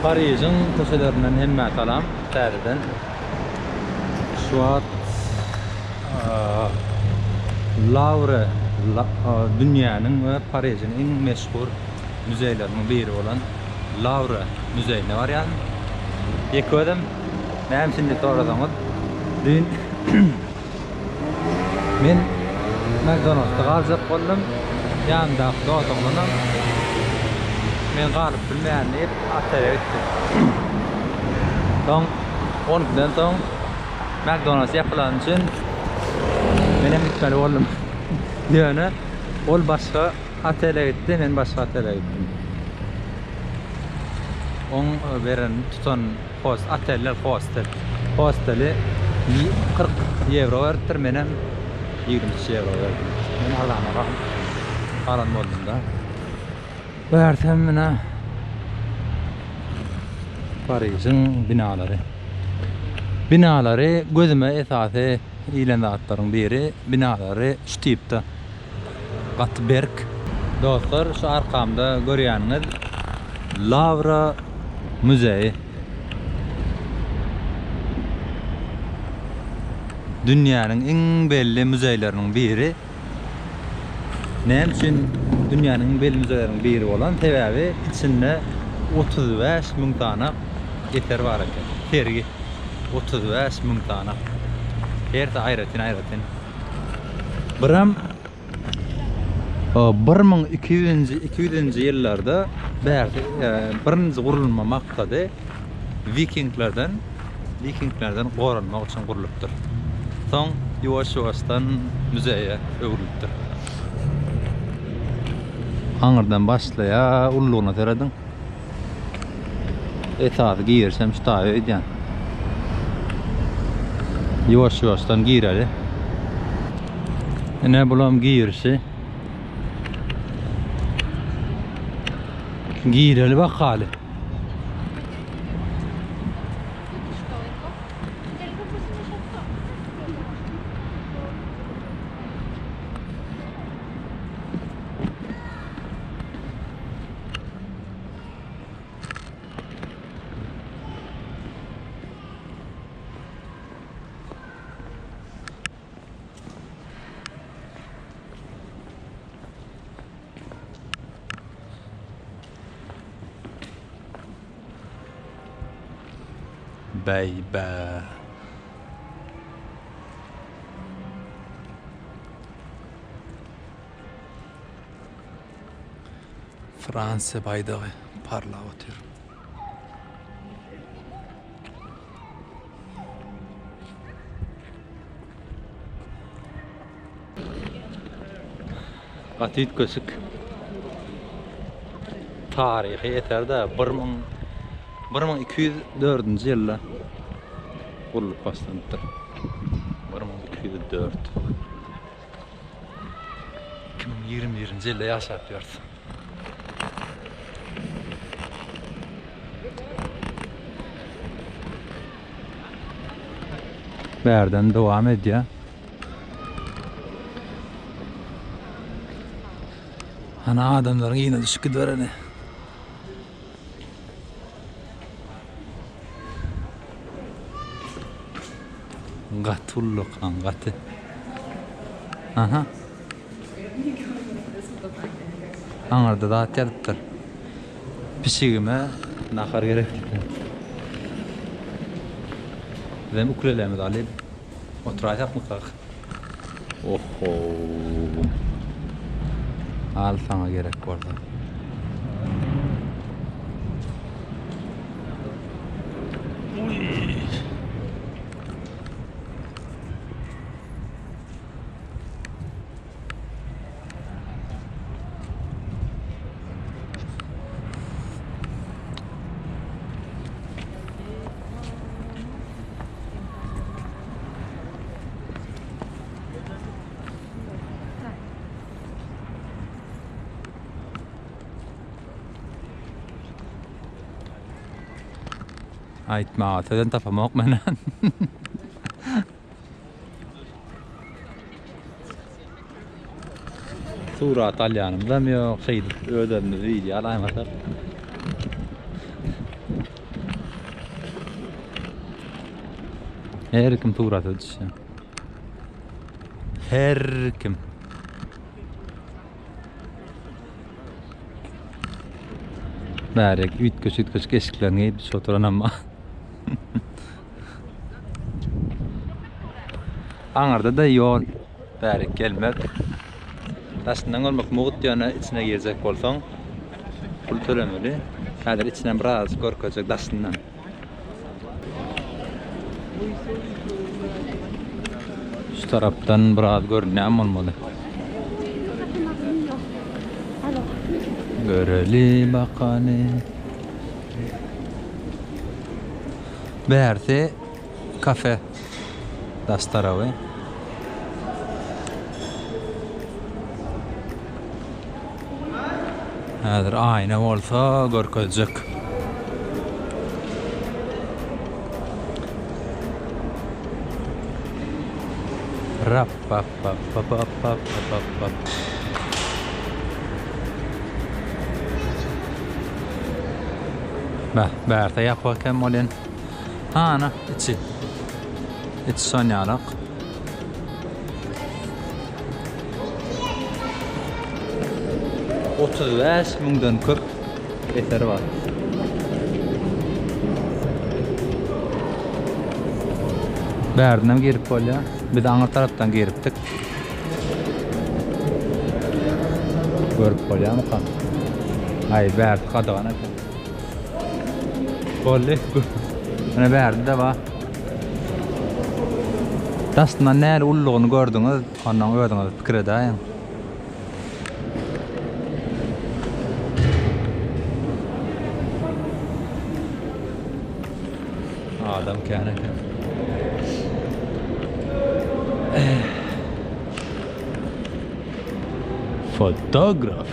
Parij'in köşelerinden hemme salam täzeden. Şu an Louvre dünyanın ve Parij'in en meşhur müzelerinden biri olan Louvre müzeyine var yani. Yekodim. Ben şimdi to'g'ridan dün men McDonald's'ta galyp boldum. Yanında do'to'glanam. Men galyp bilmeýän dip atara gitdim. Soň 10 günden soň McDonald's yapılan için benim gitmeli oldum. Yani ol başka atara gitti, men başka atara gittim. On veren tutan host ateller hosteli 40 euro verdir, menem 20 euro verdim. Men Allah'ıma kalan oldum da. Verdim mene Parij'in binaları gözüme esası ilanatların biri, binaları şu tipte Katberg. Dostlar, şu arkamda görýäniňiz Louvre müzeyi. Dünyanın en belli müzeylerining biri. Näme üçin dünyanın en belli müzeylerining biri bolan sebäbi içinde 35 000 tane eser var eken. Sergi 35 000 tane. Her ayratin. Biram 1200-nji ýyllarda birinji gurulma maksady Vikinglerden goranmak üçin gurulypdyr. Soň ýoş-ýoşdan müzeýe öwrülipdir. Aňyrdan başlaýa ullugyna terediň. Etasy giýersem şu taýy edýän. Ýoş-ýoşdan giýreli. Ene bulam giýersi. Giýreli bakaly. Baby. Fransa baydağı parlap otur. Gatit kösük. Tarihi eterde 1204-nji ýylda gurulup başlandyr. 1204. 2021-nji ýylda ýaşap ýördi. Berden dowam edýär. Ana adamlaryň ýene düşüp gidbereni. Gatullu kangatı. Aha. Aňarda da atýardypdyr. Pişigime nahar gerekdi. Hem ukulelemi de alayım. Oturacak mı kalk? Oho. Al sana gerek orada. Aytma, sen tapamak menen. Surat alyanımda mı yok, şeydi, ödenli video alaymasak. Her kim tuğrat ödüşü. Her kim. Bärek ütköç keşiklerini giyip oturan ama. Aňarda da yol bärek gelmek. Daşyndan olmak mugut ýöne içine girecek bolsaň pul tölemeli. Häzir içinden biraz gorkajak daşyndan. Şu tarapdan biraz görünýär bolmaly. Göreli bakani. Bärse kafe das tarafı. Häzir aýna bolsa görkezjek. Rap pap pap pap pap pap pap pap. Bärse ýapakem bolen. Ana içi. İç sonyarak. $35.000'dan köp eseri var. Bärdiňem girip bolýar. Biz aňa tarapdan giripdik. Görüp bolýarmy kan? Ay bärdi kadagan ekan. Bolly. Ana bärdi de var. Daşyndan näle ullugyny gördüňiz, ondan öýdüňiz pikir edäýin. Adam kâne. Fotograf.